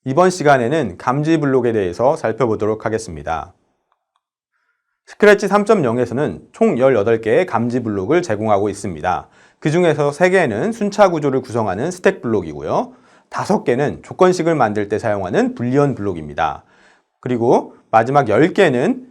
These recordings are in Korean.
이번 시간에는 감지 블록에 대해서 살펴보도록 하겠습니다. 스크래치 3.0에서는 총 18개의 감지 블록을 제공하고 있습니다. 그 중에서 3개는 순차 구조를 구성하는 스택 블록이고요. 5개는 조건식을 만들 때 사용하는 불리언 블록입니다. 그리고 마지막 10개는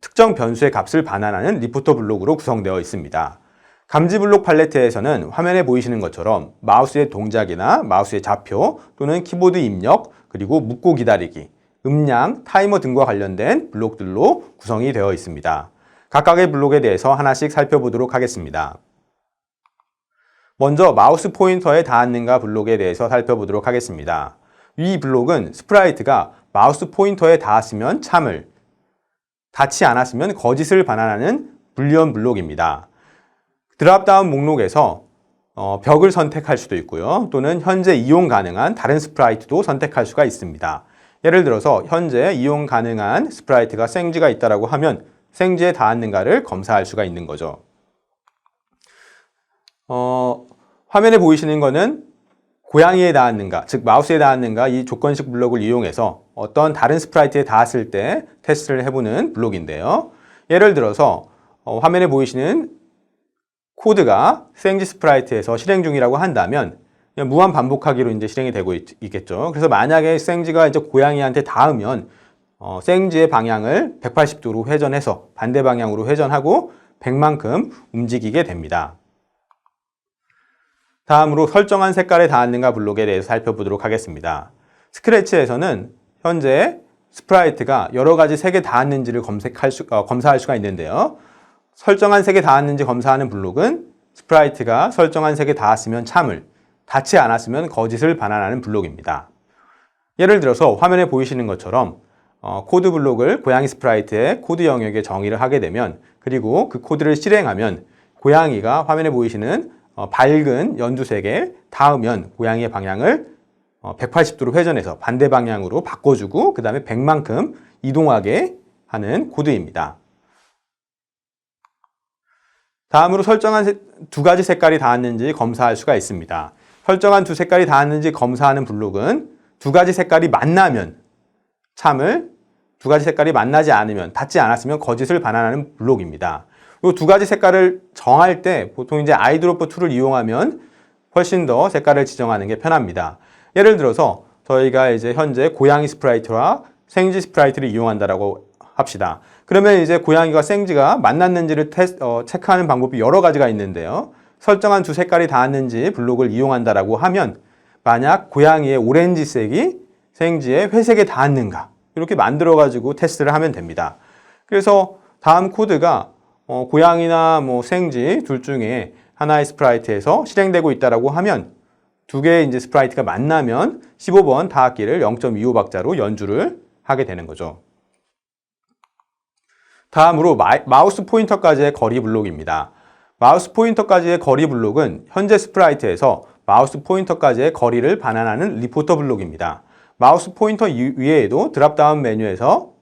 특정 변수의 값을 반환하는 리포터 블록으로 구성되어 있습니다. 감지 블록 팔레트에서는 화면에 보이시는 것처럼 마우스의 동작이나 마우스의 좌표 또는 키보드 입력, 그리고 묻고 기다리기, 음량, 타이머 등과 관련된 블록들로 구성이 되어 있습니다. 각각의 블록에 대해서 하나씩 살펴보도록 하겠습니다. 먼저 마우스 포인터에 닿았는가 블록에 대해서 살펴보도록 하겠습니다. 이 블록은 스프라이트가 마우스 포인터에 닿았으면 참을, 닿지 않았으면 거짓을 반환하는 불리언 블록입니다. 드랍다운 목록에서 벽을 선택할 수도 있고요. 또는 현재 이용 가능한 다른 스프라이트도 선택할 수가 있습니다. 예를 들어서 현재 이용 가능한 스프라이트가 생쥐가 있다고 하면 생쥐에 닿았는가를 검사할 수가 있는 거죠. 화면에 보이시는 거는 고양이에 닿았는가, 즉 마우스에 닿았는가 이 조건식 블록을 이용해서 어떤 다른 스프라이트에 닿았을 때 테스트를 해보는 블록인데요. 예를 들어서 화면에 보이시는 코드가 생쥐 스프라이트에서 실행 중이라고 한다면 무한 반복하기로 이제 실행이 되고 있겠죠. 그래서 만약에 생쥐가 이제 고양이한테 닿으면 생쥐의 방향을 180도로 회전해서 반대 방향으로 회전하고 100만큼 움직이게 됩니다. 다음으로 설정한 색깔에 닿았는가 블록에 대해서 살펴보도록 하겠습니다. 스크래치에서는 현재 스프라이트가 여러 가지 색에 닿았는지를 검사할 수가 있는데요. 설정한 색에 닿았는지 검사하는 블록은 스프라이트가 설정한 색에 닿았으면 참을, 닿지 않았으면 거짓을 반환하는 블록입니다. 예를 들어서 화면에 보이시는 것처럼 코드 블록을 고양이 스프라이트의 코드 영역에 정의를 하게 되면, 그리고 그 코드를 실행하면 고양이가 화면에 보이시는 밝은 연두색에 닿으면 고양이의 방향을 180도로 회전해서 반대 방향으로 바꿔주고 그 다음에 100만큼 이동하게 하는 코드입니다. 다음으로 설정한 두 가지 색깔이 닿았는지 검사할 수가 있습니다. 설정한 두 색깔이 닿았는지 검사하는 블록은 두 가지 색깔이 만나면 참을, 두 가지 색깔이 만나지 않으면, 닿지 않았으면 거짓을 반환하는 블록입니다. 이 두 가지 색깔을 정할 때 보통 이제 아이드로퍼 툴을 이용하면 훨씬 더 색깔을 지정하는 게 편합니다. 예를 들어서 저희가 이제 현재 고양이 스프라이트와 생쥐 스프라이트를 이용한다라고 합시다. 그러면 이제 고양이가 생쥐가 만났는지를 체크하는 방법이 여러 가지가 있는데요. 설정한 두 색깔이 닿았는지 블록을 이용한다라고 하면 만약 고양이의 오렌지색이 생쥐의 회색에 닿았는가 이렇게 만들어 가지고 테스트를 하면 됩니다. 그래서 다음 코드가 고양이나 생쥐 둘 중에 하나의 스프라이트에서 실행되고 있다라고 하면 두 개의 이제 스프라이트가 만나면 15번 닿았기를 0.25박자로 연주를 하게 되는 거죠. 다음으로 마우스 포인터까지의 거리 블록입니다. 마우스 포인터까지의 거리 블록은 현재 스프라이트에서 마우스 포인터까지의 거리를 반환하는 리포터 블록입니다. 마우스 포인터 위에에도 드랍다운 메뉴에서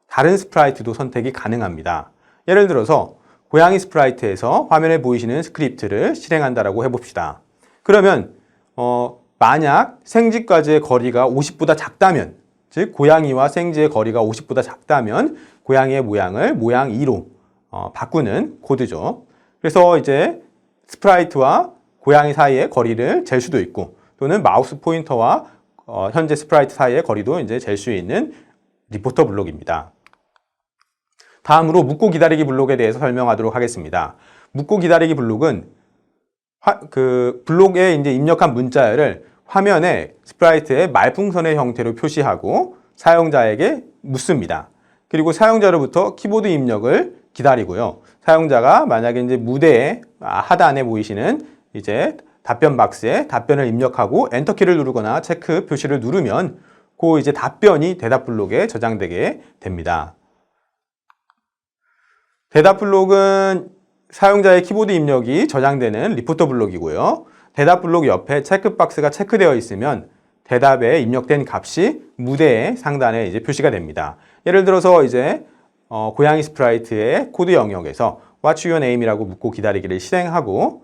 다른 스프라이트도 선택이 가능합니다. 예를 들어서 고양이 스프라이트에서 화면에 보이시는 스크립트를 실행한다라고 해봅시다. 그러면 만약 생쥐까지의 거리가 50보다 작다면, 즉 고양이와 생쥐의 거리가 50보다 작다면 고양이의 모양을 모양 2로 바꾸는 코드죠. 그래서 이제 스프라이트와 고양이 사이의 거리를 잴 수도 있고, 또는 마우스 포인터와 현재 스프라이트 사이의 거리도 이제 잴 수 있는 리포터 블록입니다. 다음으로 묻고 기다리기 블록에 대해서 설명하도록 하겠습니다. 묻고 기다리기 블록은 블록에 이제 입력한 문자열을 화면에 스프라이트의 말풍선의 형태로 표시하고 사용자에게 묻습니다. 그리고 사용자로부터 키보드 입력을 기다리고요. 사용자가 만약에 이제 무대의 하단에 보이시는 이제 답변 박스에 답변을 입력하고 엔터키를 누르거나 체크 표시를 누르면 그 이제 답변이 대답 블록에 저장되게 됩니다. 대답 블록은 사용자의 키보드 입력이 저장되는 리포터 블록이고요. 대답 블록 옆에 체크박스가 체크되어 있으면 대답에 입력된 값이 무대의 상단에 이제 표시가 됩니다. 예를 들어서 이제 고양이 스프라이트의 코드 영역에서 What's your name이라고 묻고 기다리기를 실행하고,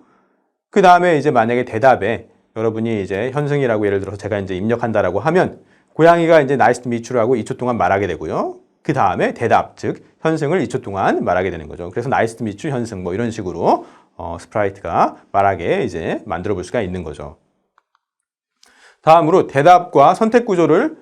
그 다음에 이제 만약에 대답에 여러분이 이제 현승이라고 예를 들어서 제가 이제 입력한다라고 하면 고양이가 이제 nice to meet you라고 2초 동안 말하게 되고요. 그 다음에 대답, 즉 현승을 2초 동안 말하게 되는 거죠. 그래서 nice to meet you 현승 뭐 이런 식으로 스프라이트가 말하게 이제 만들어 볼 수가 있는 거죠. 다음으로 대답과 선택 구조를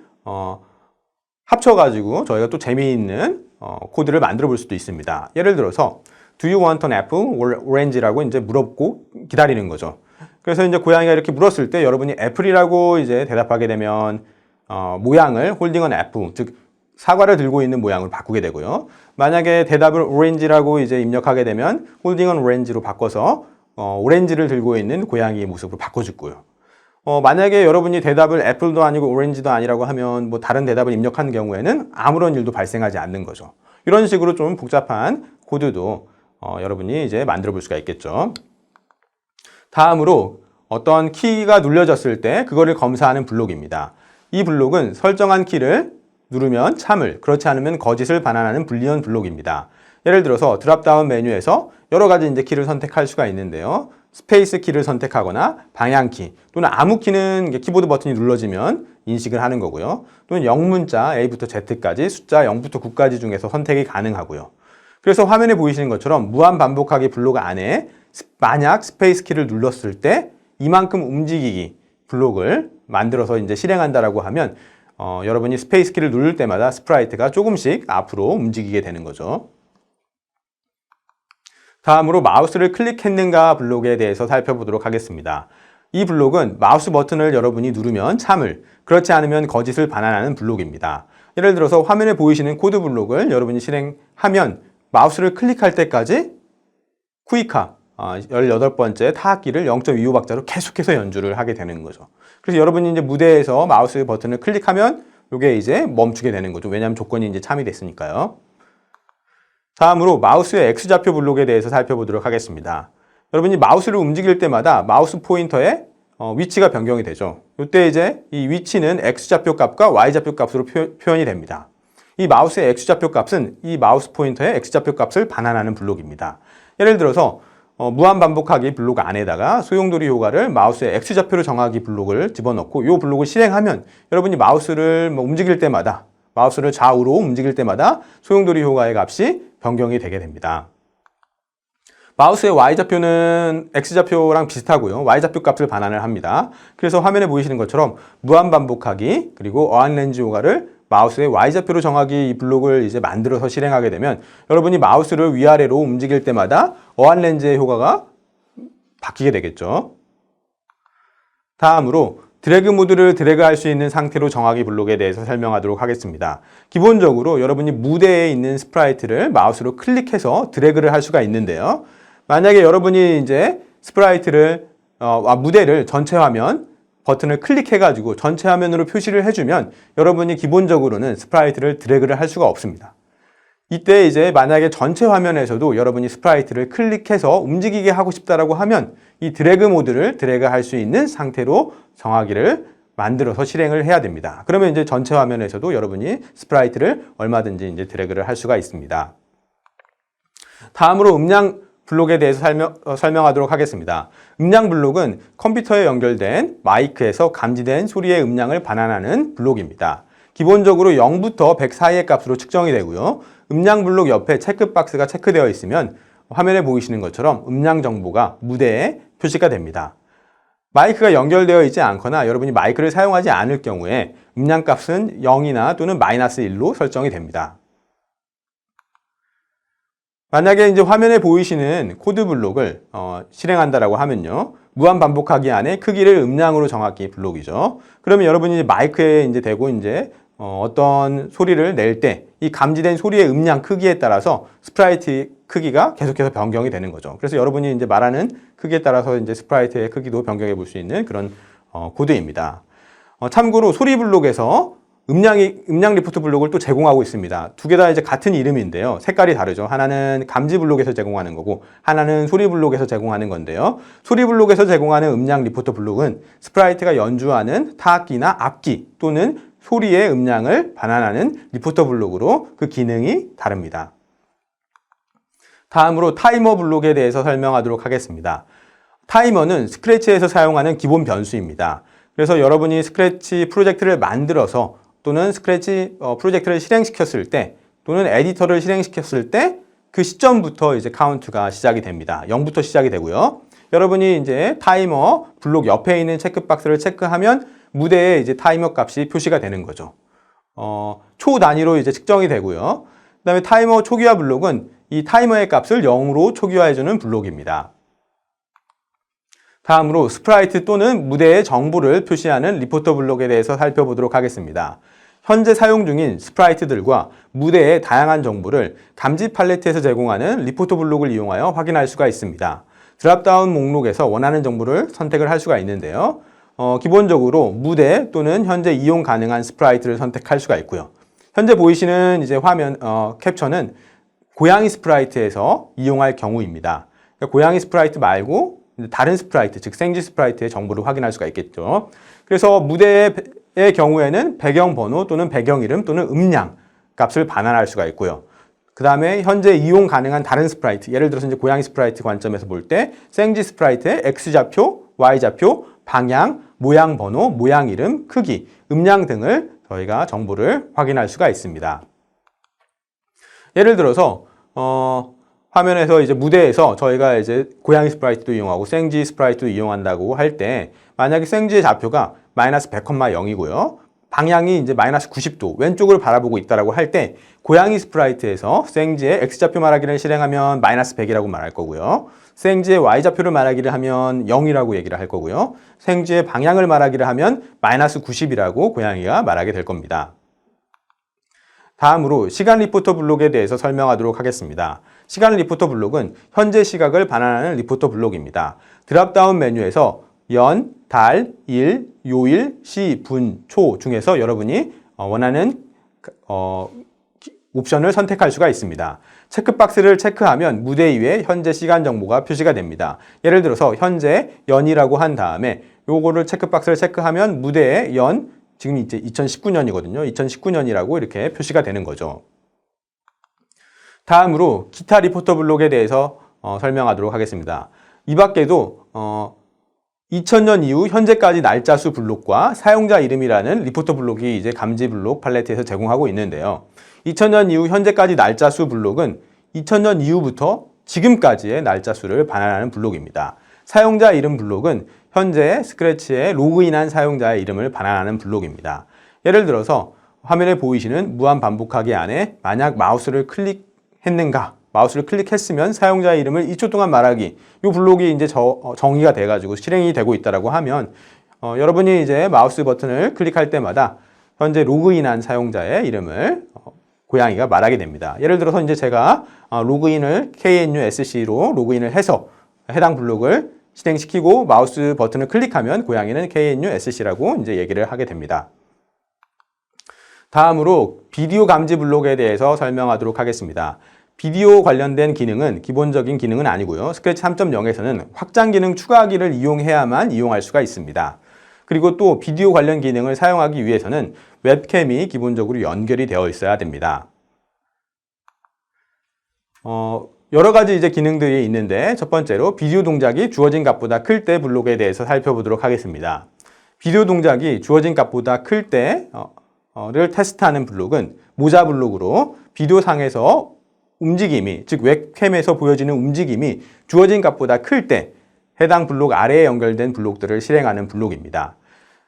합쳐가지고 저희가 또 재미있는 코드를 만들어 볼 수도 있습니다. 예를 들어서 Do you want an apple or orange라고 이제 물었고 기다리는 거죠. 그래서 이제 고양이가 이렇게 물었을 때 여러분이 애플이라고 이제 대답하게 되면 모양을 holding an apple, 즉 사과를 들고 있는 모양으로 바꾸게 되고요. 만약에 대답을 orange라고 이제 입력하게 되면 holding an orange로 바꿔서 오렌지를 들고 있는 고양이의 모습으로 바꿔주고요. 만약에 여러분이 대답을 애플도 아니고 오렌지도 아니라고 하면 뭐 다른 대답을 입력한 경우에는 아무런 일도 발생하지 않는 거죠. 이런 식으로 좀 복잡한 코드도 여러분이 이제 만들어 볼 수가 있겠죠. 다음으로 어떤 키가 눌려졌을 때 그거를 검사하는 블록입니다. 이 블록은 설정한 키를 누르면 참을, 그렇지 않으면 거짓을 반환하는 불리언 블록입니다. 예를 들어서 드랍다운 메뉴에서 여러 가지 이제 키를 선택할 수가 있는데요. 스페이스 키를 선택하거나 방향키 또는 아무 키는 키보드 버튼이 눌러지면 인식을 하는 거고요. 또는 영문자 A부터 Z까지 숫자 0부터 9까지 중에서 선택이 가능하고요. 그래서 화면에 보이시는 것처럼 무한 반복하기 블록 안에 만약 스페이스 키를 눌렀을 때 이만큼 움직이기 블록을 만들어서 이제 실행한다라고 하면 여러분이 스페이스 키를 누를 때마다 스프라이트가 조금씩 앞으로 움직이게 되는 거죠. 다음으로 마우스를 클릭했는가 블록에 대해서 살펴보도록 하겠습니다. 이 블록은 마우스 버튼을 여러분이 누르면 참을, 그렇지 않으면 거짓을 반환하는 블록입니다. 예를 들어서 화면에 보이시는 코드 블록을 여러분이 실행하면 마우스를 클릭할 때까지 쿠이카 18번째 타악기를 0.25박자로 계속해서 연주를 하게 되는 거죠. 그래서 여러분이 이제 무대에서 마우스 버튼을 클릭하면 이게 이제 멈추게 되는 거죠. 왜냐하면 조건이 이제 참이 됐으니까요. 다음으로 마우스의 X좌표 블록에 대해서 살펴보도록 하겠습니다. 여러분이 마우스를 움직일 때마다 마우스 포인터의 위치가 변경이 되죠. 이때 이제 이 위치는 X좌표 값과 Y좌표 값으로 표현이 됩니다. 이 마우스의 X좌표 값은 이 마우스 포인터의 X좌표 값을 반환하는 블록입니다. 예를 들어서 무한 반복하기 블록 안에다가 소용돌이 효과를 마우스의 X좌표로 정하기 블록을 집어넣고 이 블록을 실행하면 여러분이 마우스를 움직일 때마다 마우스를 좌우로 움직일 때마다 소용돌이 효과의 값이 변경이 되게 됩니다. 마우스의 Y좌표는 X좌표랑 비슷하고요. Y좌표 값을 반환을 합니다. 그래서 화면에 보이시는 것처럼 무한 반복하기 그리고 어안렌지 효과를 마우스의 Y좌표로 정하기 이 블록을 이제 만들어서 실행하게 되면 여러분이 마우스를 위아래로 움직일 때마다 어안렌지의 효과가 바뀌게 되겠죠. 다음으로 드래그 모드를 드래그할 수 있는 상태로 정하기 블록에 대해서 설명하도록 하겠습니다. 기본적으로 여러분이 무대에 있는 스프라이트를 마우스로 클릭해서 드래그를 할 수가 있는데요. 만약에 여러분이 이제 스프라이트를 무대를 전체 화면 버튼을 클릭해가지고 전체 화면으로 표시를 해주면 여러분이 기본적으로는 스프라이트를 드래그를 할 수가 없습니다. 이때 이제 만약에 전체 화면에서도 여러분이 스프라이트를 클릭해서 움직이게 하고 싶다라고 하면 이 드래그 모드를 드래그할 수 있는 상태로 정하기를 만들어서 실행을 해야 됩니다. 그러면 이제 전체 화면에서도 여러분이 스프라이트를 얼마든지 이제 드래그를 할 수가 있습니다. 다음으로 음량 블록에 대해서 설명하도록 하겠습니다. 음량 블록은 컴퓨터에 연결된 마이크에서 감지된 소리의 음량을 반환하는 블록입니다. 기본적으로 0부터 100 사이의 값으로 측정이 되고요. 음량 블록 옆에 체크박스가 체크되어 있으면 화면에 보이시는 것처럼 음량 정보가 무대에 표시가 됩니다. 마이크가 연결되어 있지 않거나 여러분이 마이크를 사용하지 않을 경우에 음량 값은 0이나 또는 -1로 설정이 됩니다. 만약에 이제 화면에 보이시는 코드 블록을 실행한다라고 하면요. 무한 반복하기 안에 크기를 음량으로 정하기 블록이죠. 그러면 여러분이 마이크에 이제 대고 이제 어떤 소리를 낼 때 이 감지된 소리의 음량 크기에 따라서 스프라이트 크기가 계속해서 변경이 되는 거죠. 그래서 여러분이 이제 말하는 크기에 따라서 이제 스프라이트의 크기도 변경해 볼 수 있는 그런 코드입니다. 참고로 소리 블록에서 음량 리포트 블록을 또 제공하고 있습니다. 두 개 다 이제 같은 이름인데요. 색깔이 다르죠. 하나는 감지 블록에서 제공하는 거고 하나는 소리 블록에서 제공하는 건데요. 소리 블록에서 제공하는 음량 리포트 블록은 스프라이트가 연주하는 타악기나 앞기 또는 소리의 음량을 반환하는 리포터 블록으로 그 기능이 다릅니다. 다음으로 타이머 블록에 대해서 설명하도록 하겠습니다. 타이머는 스크래치에서 사용하는 기본 변수입니다. 그래서 여러분이 스크래치 프로젝트를 만들어서 또는 스크래치 프로젝트를 실행시켰을 때 또는 에디터를 실행시켰을 때 그 시점부터 이제 카운트가 시작이 됩니다. 0부터 시작이 되고요. 여러분이 이제 타이머 블록 옆에 있는 체크박스를 체크하면 무대에 이제 타이머 값이 표시가 되는 거죠. 초 단위로 이제 측정이 되고요. 그다음에 타이머 초기화 블록은 이 타이머의 값을 0으로 초기화해주는 블록입니다. 다음으로 스프라이트 또는 무대의 정보를 표시하는 리포터 블록에 대해서 살펴보도록 하겠습니다. 현재 사용 중인 스프라이트들과 무대의 다양한 정보를 감지 팔레트에서 제공하는 리포터 블록을 이용하여 확인할 수가 있습니다. 드랍다운 목록에서 원하는 정보를 선택을 할 수가 있는데요. 기본적으로 무대 또는 현재 이용 가능한 스프라이트를 선택할 수가 있고요. 현재 보이시는 이제 화면 캡처는 고양이 스프라이트에서 이용할 경우입니다. 그러니까 고양이 스프라이트 말고 다른 스프라이트, 즉 생쥐 스프라이트의 정보를 확인할 수가 있겠죠. 그래서 무대의 경우에는 배경 번호 또는 배경 이름 또는 음량 값을 반환할 수가 있고요. 그 다음에 현재 이용 가능한 다른 스프라이트, 예를 들어서 이제 고양이 스프라이트 관점에서 볼 때 생쥐 스프라이트의 X좌표, Y좌표, 방향, 모양 번호, 모양 이름, 크기, 음량 등을 저희가 정보를 확인할 수가 있습니다. 예를 들어서 화면에서 이제 무대에서 저희가 이제 고양이 스프라이트도 이용하고 생쥐 스프라이트도 이용한다고 할 때 만약에 생쥐의 좌표가 마이너스 100,0이고요. 방향이 이제 마이너스 90도 왼쪽을 바라보고 있다라고 할 때 고양이 스프라이트에서 생쥐의 X좌표 말하기를 실행하면 마이너스 100이라고 말할 거고요. 생쥐의 Y좌표를 말하기를 하면 0이라고 얘기를 할 거고요. 생쥐의 방향을 말하기를 하면 마이너스 90이라고 고양이가 말하게 될 겁니다. 다음으로 시간 리포터 블록에 대해서 설명하도록 하겠습니다. 시간 리포터 블록은 현재 시각을 반환하는 리포터 블록입니다. 드랍다운 메뉴에서 연, 달, 일, 요일, 시, 분, 초 중에서 여러분이 원하는 옵션을 선택할 수가 있습니다. 체크박스를 체크하면 무대 위에 현재 시간 정보가 표시가 됩니다. 예를 들어서 현재 연이라고 한 다음에 요거를 체크박스를 체크하면 무대에 연, 지금 이제 2019년이거든요. 2019년이라고 이렇게 표시가 되는 거죠. 다음으로 기타 리포터 블록에 대해서 설명하도록 하겠습니다. 이 밖에도 2000년 이후 현재까지 날짜 수 블록과 사용자 이름이라는 리포터 블록이 이제 감지 블록 팔레트에서 제공하고 있는데요. 2000년 이후 현재까지 날짜 수 블록은 2000년 이후부터 지금까지의 날짜 수를 반환하는 블록입니다. 사용자 이름 블록은 현재 스크래치에 로그인한 사용자의 이름을 반환하는 블록입니다. 예를 들어서 화면에 보이시는 무한 반복하기 안에 만약 마우스를 클릭했는가, 마우스를 클릭했으면 사용자의 이름을 2초 동안 말하기, 이 블록이 이제 정의가 돼가지고 실행이 되고 있다라고 하면 여러분이 이제 마우스 버튼을 클릭할 때마다 현재 로그인한 사용자의 이름을 고양이가 말하게 됩니다. 예를 들어서 이제 제가 로그인을 KNUSC로 로그인을 해서 해당 블록을 실행시키고 마우스 버튼을 클릭하면 고양이는 KNUSC라고 이제 얘기를 하게 됩니다. 다음으로 비디오 감지 블록에 대해서 설명하도록 하겠습니다. 비디오 관련된 기능은 기본적인 기능은 아니고요. 스크래치 3.0에서는 확장 기능 추가하기를 이용해야만 이용할 수가 있습니다. 그리고 또 비디오 관련 기능을 사용하기 위해서는 웹캠이 기본적으로 연결이 되어 있어야 됩니다. 여러 가지 이제 기능들이 있는데 첫 번째로 비디오 동작이 주어진 값보다 클 때 블록에 대해서 살펴보도록 하겠습니다. 비디오 동작이 주어진 값보다 클 때를 테스트하는 블록은 모자 블록으로 비디오 상에서 움직임이, 즉 웹캠에서 보여지는 움직임이 주어진 값보다 클 때 해당 블록 아래에 연결된 블록들을 실행하는 블록입니다.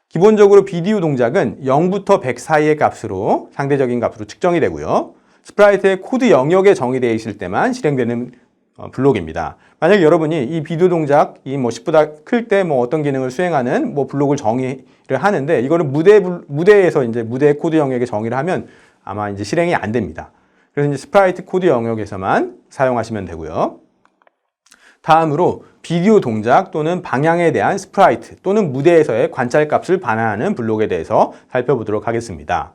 기본적으로 비디오 동작은 0부터 100 사이의 값으로 상대적인 값으로 측정이 되고요. 스프라이트의 코드 영역에 정의되어 있을 때만 실행되는 블록입니다. 만약 여러분이 이 비디오 동작이 10보다 클 때 어떤 기능을 수행하는 블록을 정의를 하는데 이거를 무대에서 이제 무대 코드 영역에 정의를 하면 아마 이제 실행이 안 됩니다. 그래서 이제 스프라이트 코드 영역에서만 사용하시면 되고요. 다음으로 비디오 동작 또는 방향에 대한 스프라이트 또는 무대에서의 관찰값을 반환하는 블록에 대해서 살펴보도록 하겠습니다.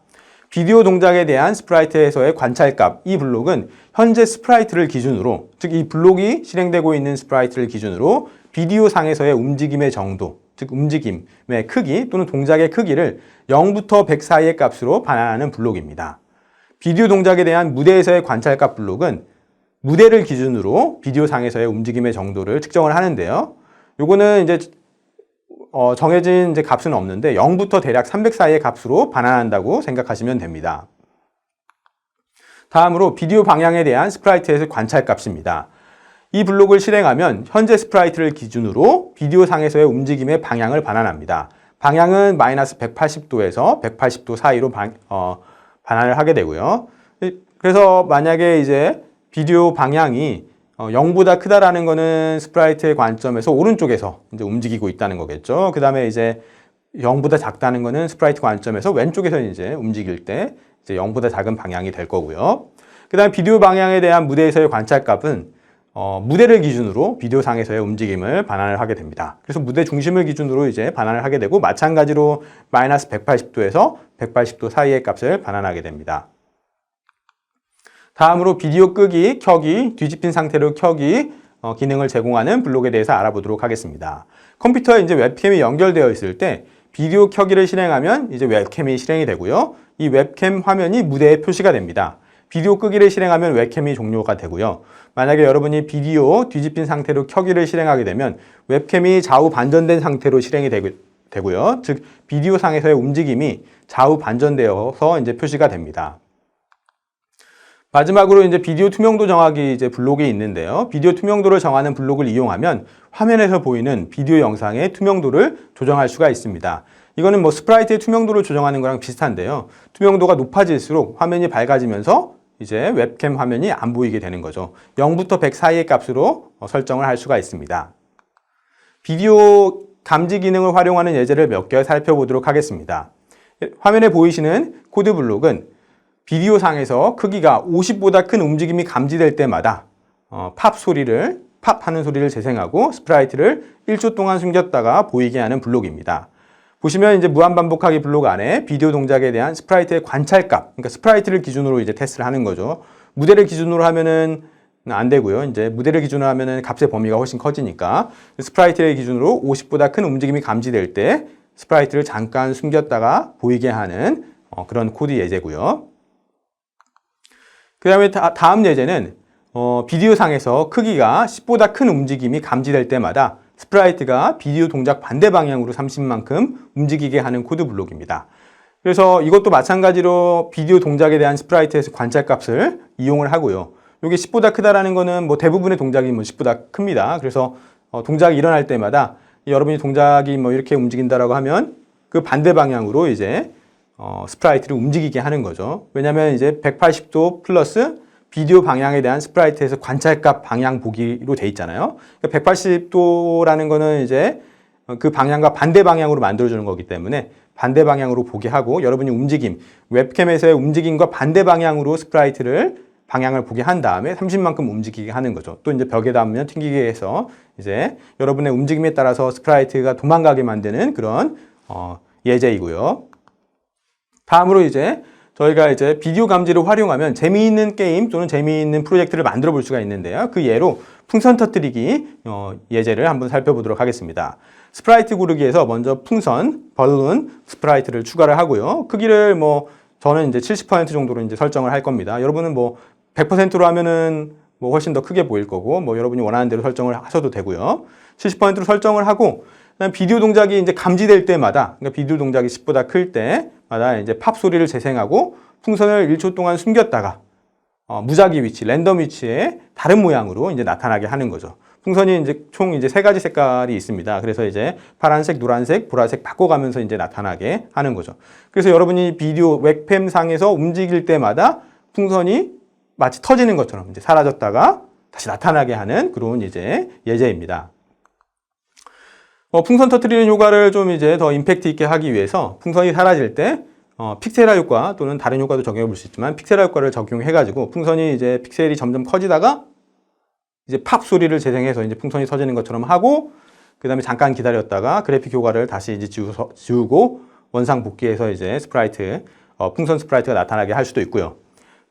비디오 동작에 대한 스프라이트에서의 관찰값, 이 블록은 현재 스프라이트를 기준으로, 즉 이 블록이 실행되고 있는 스프라이트를 기준으로 비디오 상에서의 움직임의 정도, 즉 움직임의 크기 또는 동작의 크기를 0부터 100 사이의 값으로 반환하는 블록입니다. 비디오 동작에 대한 무대에서의 관찰값 블록은 무대를 기준으로 비디오 상에서의 움직임의 정도를 측정을 하는데요. 요거는 이제 정해진 이제 값은 없는데 0부터 대략 300 사이의 값으로 반환한다고 생각하시면 됩니다. 다음으로 비디오 방향에 대한 스프라이트에서 관찰 값입니다. 이 블록을 실행하면 현재 스프라이트를 기준으로 비디오 상에서의 움직임의 방향을 반환합니다. 방향은 마이너스 180도에서 180도 사이로 반환을 하게 되고요. 그래서 만약에 이제 비디오 방향이 0보다 크다라는 거는 스프라이트의 관점에서 오른쪽에서 이제 움직이고 있다는 거겠죠. 그 다음에 이제 0보다 작다는 거는 스프라이트 관점에서 왼쪽에서 이제 움직일 때 이제 0보다 작은 방향이 될 거고요. 그 다음에 비디오 방향에 대한 무대에서의 관찰값은 무대를 기준으로 비디오상에서의 움직임을 반환을 하게 됩니다. 그래서 무대 중심을 기준으로 이제 반환을 하게 되고 마찬가지로 마이너스 180도에서 180도 사이의 값을 반환하게 됩니다. 다음으로 비디오 끄기, 켜기, 뒤집힌 상태로 켜기 기능을 제공하는 블록에 대해서 알아보도록 하겠습니다. 컴퓨터에 이제 웹캠이 연결되어 있을 때 비디오 켜기를 실행하면 이제 웹캠이 실행이 되고요. 이 웹캠 화면이 무대에 표시가 됩니다. 비디오 끄기를 실행하면 웹캠이 종료가 되고요. 만약에 여러분이 비디오 뒤집힌 상태로 켜기를 실행하게 되면 웹캠이 좌우 반전된 상태로 실행이 되고요. 즉 비디오 상에서의 움직임이 좌우 반전되어서 이제 표시가 됩니다. 마지막으로 이제 비디오 투명도 정하기 이제 블록이 있는데요. 비디오 투명도를 정하는 블록을 이용하면 화면에서 보이는 비디오 영상의 투명도를 조정할 수가 있습니다. 이거는 뭐 스프라이트의 투명도를 조정하는 거랑 비슷한데요. 투명도가 높아질수록 화면이 밝아지면서 이제 웹캠 화면이 안 보이게 되는 거죠. 0부터 100 사이의 값으로 설정을 할 수가 있습니다. 비디오 감지 기능을 활용하는 예제를 몇 개 살펴보도록 하겠습니다. 화면에 보이시는 코드 블록은 비디오 상에서 크기가 50보다 큰 움직임이 감지될 때마다 팝 하는 소리를 재생하고 스프라이트를 1초 동안 숨겼다가 보이게 하는 블록입니다. 보시면 이제 무한 반복하기 블록 안에 비디오 동작에 대한 스프라이트의 관찰값, 그러니까 스프라이트를 기준으로 이제 테스트를 하는 거죠. 무대를 기준으로 하면은 안 되고요. 이제 무대를 기준으로 하면은 값의 범위가 훨씬 커지니까 스프라이트의 기준으로 50보다 큰 움직임이 감지될 때 스프라이트를 잠깐 숨겼다가 보이게 하는 그런 코드 예제고요. 그 다음에 다음 예제는 비디오 상에서 크기가 10보다 큰 움직임이 감지될 때마다 스프라이트가 비디오 동작 반대 방향으로 30만큼 움직이게 하는 코드 블록입니다. 그래서 이것도 마찬가지로 비디오 동작에 대한 스프라이트에서 관찰값을 이용을 하고요. 이게 10보다 크다라는 거는 뭐 대부분의 동작이 뭐 10보다 큽니다. 그래서 동작이 일어날 때마다 여러분이 동작이 뭐 이렇게 움직인다라고 하면 그 반대 방향으로 이제 스프라이트를 움직이게 하는 거죠. 왜냐하면 이제 180도 플러스 비디오 방향에 대한 스프라이트에서 관찰값 방향 보기로 돼 있잖아요. 180도라는 거는 이제 그 방향과 반대 방향으로 만들어주는 거기 때문에 반대 방향으로 보게 하고 여러분이 움직임, 웹캠에서의 움직임과 반대 방향으로 스프라이트를 방향을 보게 한 다음에 30만큼 움직이게 하는 거죠. 또 이제 벽에 닿으면 튕기게 해서 이제 여러분의 움직임에 따라서 스프라이트가 도망가게 만드는 그런 예제이고요. 다음으로 이제 저희가 이제 비디오 감지를 활용하면 재미있는 게임 또는 재미있는 프로젝트를 만들어 볼 수가 있는데요. 그 예로 풍선 터뜨리기 예제를 한번 살펴보도록 하겠습니다. 스프라이트 고르기에서 먼저 풍선, 벌룬, 스프라이트를 추가를 하고요. 크기를 뭐 저는 이제 70% 정도로 이제 설정을 할 겁니다. 여러분은 뭐 100%로 하면은 뭐 훨씬 더 크게 보일 거고 뭐 여러분이 원하는 대로 설정을 하셔도 되고요. 70%로 설정을 하고 그다음 비디오 동작이 이제 감지될 때마다 그러니까 비디오 동작이 10보다 클 때마다 이제 팝 소리를 재생하고 풍선을 1초 동안 숨겼다가 무작위 위치, 랜덤 위치에 다른 모양으로 이제 나타나게 하는 거죠. 풍선이 이제 총 이제 3가지 색깔이 있습니다. 그래서 이제 파란색, 노란색, 보라색 바꿔가면서 이제 나타나게 하는 거죠. 그래서 여러분이 비디오 웹캠 상에서 움직일 때마다 풍선이 마치 터지는 것처럼 이제 사라졌다가 다시 나타나게 하는 그런 이제 예제입니다. 풍선 터뜨리는 효과를 좀 이제 더 임팩트 있게 하기 위해서 풍선이 사라질 때 픽셀화 효과 또는 다른 효과도 적용해 볼 수 있지만 픽셀화 효과를 적용해 가지고 풍선이 이제 픽셀이 점점 커지다가 이제 팝 소리를 재생해서 이제 풍선이 터지는 것처럼 하고 그다음에 잠깐 기다렸다가 그래픽 효과를 다시 이제 지우고 원상 복귀해서 이제 스프라이트 풍선 스프라이트가 나타나게 할 수도 있고요.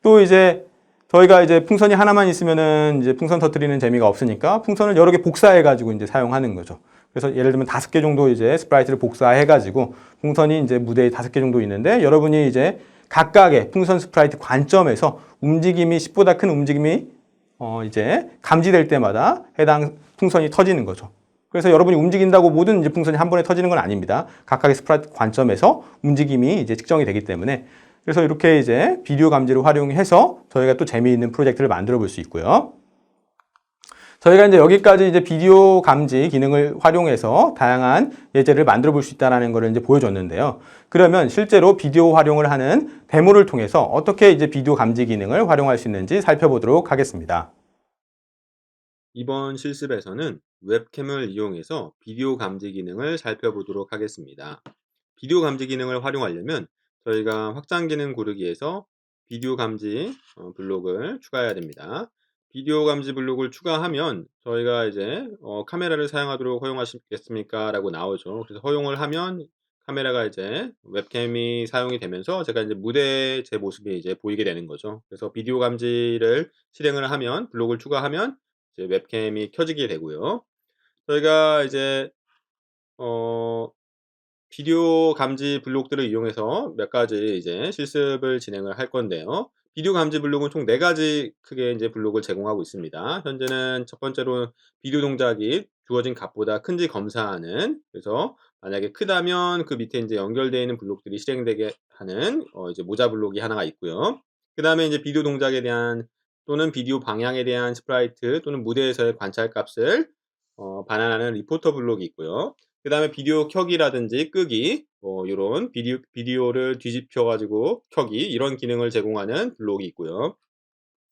또 이제 저희가 이제 풍선이 하나만 있으면은 이제 풍선 터뜨리는 재미가 없으니까 풍선을 여러 개 복사해 가지고 이제 사용하는 거죠. 그래서 예를 들면 5개 정도 이제 스프라이트를 복사해 가지고 풍선이 이제 무대에 5개 정도 있는데 여러분이 이제 각각의 풍선 스프라이트 관점에서 움직임이 10보다 큰 움직임이 이제 감지될 때마다 해당 풍선이 터지는 거죠. 그래서 여러분이 움직인다고 모든 이제 풍선이 한 번에 터지는 건 아닙니다. 각각의 스프라이트 관점에서 움직임이 이제 측정이 되기 때문에 그래서 이렇게 이제 비디오 감지를 활용해서 저희가 또 재미있는 프로젝트를 만들어 볼 수 있고요. 저희가 이제 여기까지 이제 비디오 감지 기능을 활용해서 다양한 예제를 만들어 볼 수 있다는 것을 이제 보여줬는데요. 그러면 실제로 비디오 활용을 하는 데모를 통해서 어떻게 이제 비디오 감지 기능을 활용할 수 있는지 살펴보도록 하겠습니다. 이번 실습에서는 웹캠을 이용해서 비디오 감지 기능을 살펴보도록 하겠습니다. 비디오 감지 기능을 활용하려면 저희가 확장 기능 고르기에서 비디오 감지 블록을 추가해야 됩니다. 비디오 감지 블록을 추가하면 저희가 이제 카메라를 사용하도록 허용하시겠습니까? 라고 나오죠. 그래서 허용을 하면 카메라가 이제 웹캠이 사용이 되면서 제가 이제 무대에 제 모습이 이제 보이게 되는 거죠. 그래서 비디오 감지를 실행을 하면 블록을 추가하면 이제 웹캠이 켜지게 되고요. 저희가 이제 비디오 감지 블록들을 이용해서 몇 가지 이제 실습을 진행을 할 건데요. 비디오 감지 블록은 총 4가지 크게 이제 블록을 제공하고 있습니다. 현재는 첫 번째로 비디오 동작이 주어진 값보다 큰지 검사하는, 그래서 만약에 크다면 그 밑에 이제 연결되어 있는 블록들이 실행되게 하는 이제 모자 블록이 하나가 있고요. 그 다음에 이제 비디오 동작에 대한 또는 비디오 방향에 대한 스프라이트 또는 무대에서의 관찰 값을 반환하는 리포터 블록이 있고요. 그 다음에 비디오 켜기라든지 끄기, 요런 비디오를 뒤집혀 가지고 켜기, 이런 기능을 제공하는 블록이 있고요.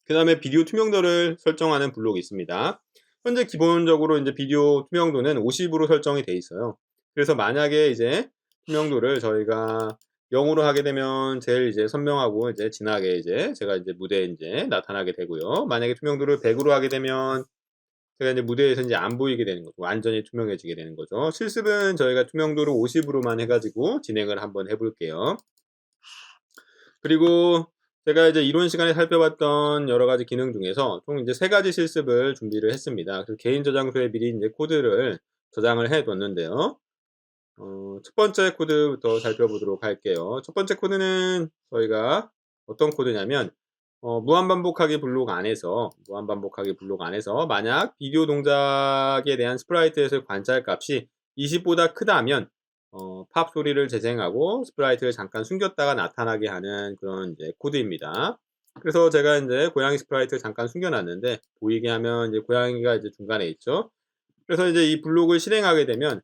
그 다음에 비디오 투명도를 설정하는 블록이 있습니다. 현재 기본적으로 이제 비디오 투명도는 50으로 설정이 돼 있어요. 그래서 만약에 이제 투명도를 저희가 0으로 하게 되면 제일 이제 선명하고 이제 진하게 이제 제가 이제 무대에 이제 나타나게 되고요. 만약에 투명도를 100으로 하게 되면 제가 이제 무대에서 이제 안 보이게 되는 거죠. 완전히 투명해지게 되는 거죠. 실습은 저희가 투명도를 50으로만 해가지고 진행을 한번 해볼게요. 그리고 제가 이제 이론 시간에 살펴봤던 여러 가지 기능 중에서 총 이제 3가지 실습을 준비를 했습니다. 그래서 개인 저장소에 미리 이제 코드를 저장을 해 뒀는데요. 첫 번째 코드부터 살펴보도록 할게요. 첫 번째 코드는 저희가 어떤 코드냐면 무한반복하기 블록 안에서 만약 비디오 동작에 대한 스프라이트에서의 관찰 값이 20보다 크다면 팝 소리를 재생하고 스프라이트를 잠깐 숨겼다가 나타나게 하는 그런 이제 코드입니다. 그래서 제가 이제 고양이 스프라이트를 잠깐 숨겨놨는데 보이게 하면 이제 고양이가 이제 중간에 있죠. 그래서 이제 이 블록을 실행하게 되면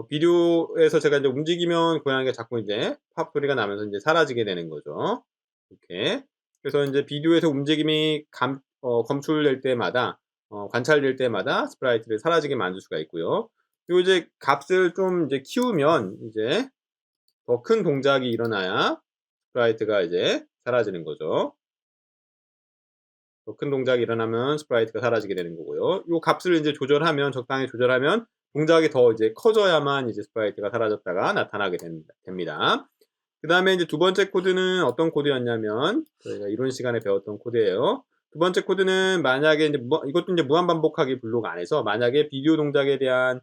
비디오에서 제가 이제 움직이면 고양이가 자꾸 이제 팝 소리가 나면서 이제 사라지게 되는 거죠. 이렇게. 그래서 이제 비디오에서 움직임이 검출될 때마다, 관찰될 때마다 스프라이트를 사라지게 만들 수가 있고요. 그리고 이제 값을 좀 이제 키우면 이제 더 큰 동작이 일어나야 스프라이트가 이제 사라지는 거죠. 더 큰 동작이 일어나면 스프라이트가 사라지게 되는 거고요. 요 값을 이제 적당히 조절하면 동작이 더 이제 커져야만 이제 스프라이트가 사라졌다가 나타나게 됩니다. 그 다음에 이제 두 번째 코드는 어떤 코드였냐면 저희가 이론 시간에 배웠던 코드예요. 두 번째 코드는 만약에 이제 이것도 이제 무한반복하기 블록 안에서 만약에 비디오 동작에 대한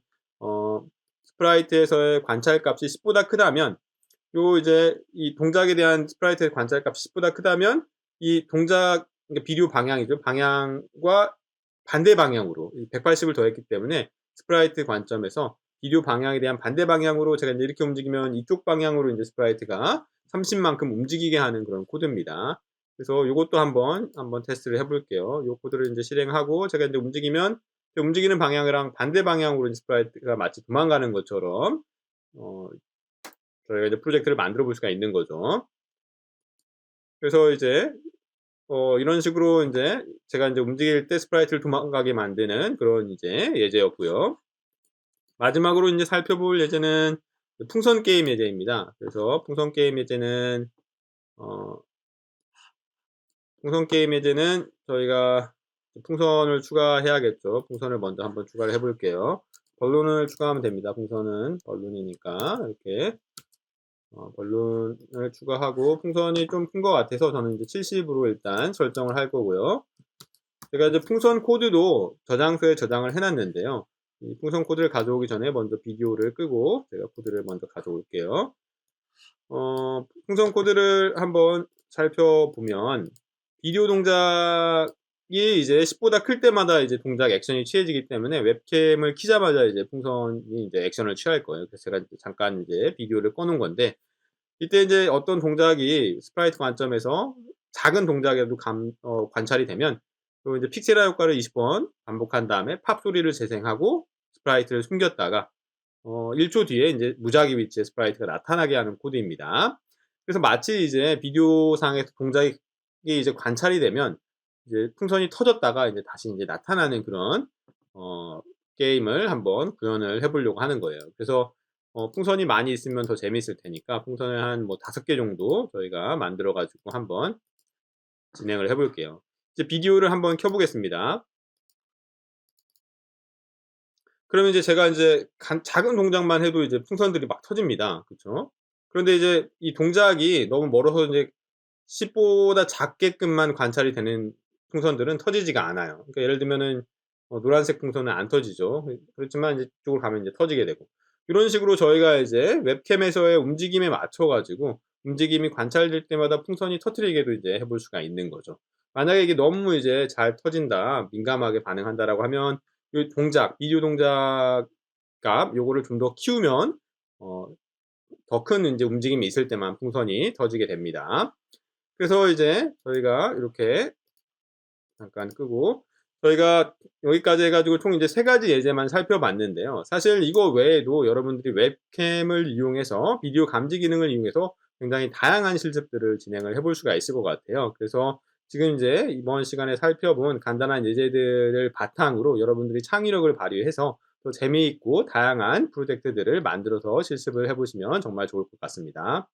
스프라이트에서의 관찰 값이 10보다 크다면 요 이제 이 동작에 대한 스프라이트의 관찰 값이 10보다 크다면 이 동작, 그러니까 비디오 방향이죠. 방향과 반대 방향으로 180을 더했기 때문에 스프라이트 관점에서 비디오 방향에 대한 반대 방향으로 제가 이제 이렇게 움직이면 이쪽 방향으로 이제 스프라이트가 30만큼 움직이게 하는 그런 코드입니다. 그래서 이것도 한번 테스트를 해볼게요. 이 코드를 이제 실행하고 제가 이제 움직이면 움직이는 방향이랑 반대 방향으로 이제 스프라이트가 마치 도망가는 것처럼 저희가 이제 프로젝트를 만들어 볼 수가 있는 거죠. 그래서 이제 이런 식으로 이제 제가 이제 움직일 때 스프라이트를 도망가게 만드는 그런 이제 예제였고요. 마지막으로 이제 살펴볼 예제는 풍선 게임 예제입니다. 그래서 풍선 게임 예제는 저희가 풍선을 추가해야겠죠. 풍선을 먼저 한번 추가를 해볼게요. 벌룬을 추가하면 됩니다. 풍선은 벌룬이니까 이렇게 벌룬을 추가하고 풍선이 좀 큰 것 같아서 저는 이제 70으로 일단 설정을 할 거고요. 제가 이제 풍선 코드도 저장소에 저장을 해놨는데요. 이 풍선 코드를 가져오기 전에 먼저 비디오를 끄고 제가 코드를 먼저 가져올게요. 풍선 코드를 한번 살펴보면 비디오 동작이 이제 10보다 클 때마다 이제 동작 액션이 취해지기 때문에 웹캠을 키자마자 이제 풍선이 이제 액션을 취할 거예요. 그래서 제가 잠깐 이제 비디오를 꺼놓은 건데, 이때 이제 어떤 동작이 스프라이트 관점에서 작은 동작에도 관찰이 되면, 또 이제 픽셀화 효과를 20번 반복한 다음에 팝 소리를 재생하고 스프라이트를 숨겼다가 1초 뒤에 이제 무작위 위치에 스프라이트가 나타나게 하는 코드입니다. 그래서 마치 이제 비디오상에서 동작이 이제 관찰이 되면 이제 풍선이 터졌다가 이제 다시 이제 나타나는 그런 게임을 한번 구현을 해보려고 하는 거예요. 그래서 풍선이 많이 있으면 더 재미있을 테니까 풍선을 한 뭐 5개 정도 저희가 만들어 가지고 한번 진행을 해볼게요. 이제 비디오를 한번 켜보겠습니다. 그러면 이제 제가 이제 작은 동작만 해도 이제 풍선들이 막 터집니다. 그쵸? 그런데 이제 이 동작이 너무 멀어서 이제 10보다 작게끔만 관찰이 되는 풍선들은 터지지가 않아요. 그러니까 예를 들면은 노란색 풍선은 안 터지죠. 그렇지만 이제 이쪽으로 가면 이제 터지게 되고. 이런 식으로 저희가 이제 웹캠에서의 움직임에 맞춰 가지고 움직임이 관찰될 때마다 풍선이 터트리게도 이제 해볼 수가 있는 거죠. 만약에 이게 너무 이제 잘 터진다, 민감하게 반응한다라고 하면 이 동작, 비디오 동작 값 요거를 좀 더 키우면 더 큰 이제 움직임이 있을 때만 풍선이 터지게 됩니다. 그래서 이제 저희가 이렇게 잠깐 끄고, 저희가 여기까지 해가지고 총 이제 3가지 예제만 살펴봤는데요. 사실 이거 외에도 여러분들이 웹캠을 이용해서 비디오 감지 기능을 이용해서 굉장히 다양한 실습들을 진행을 해볼 수가 있을 것 같아요. 그래서 지금 이제 이번 시간에 살펴본 간단한 예제들을 바탕으로 여러분들이 창의력을 발휘해서 또 재미있고 다양한 프로젝트들을 만들어서 실습을 해보시면 정말 좋을 것 같습니다.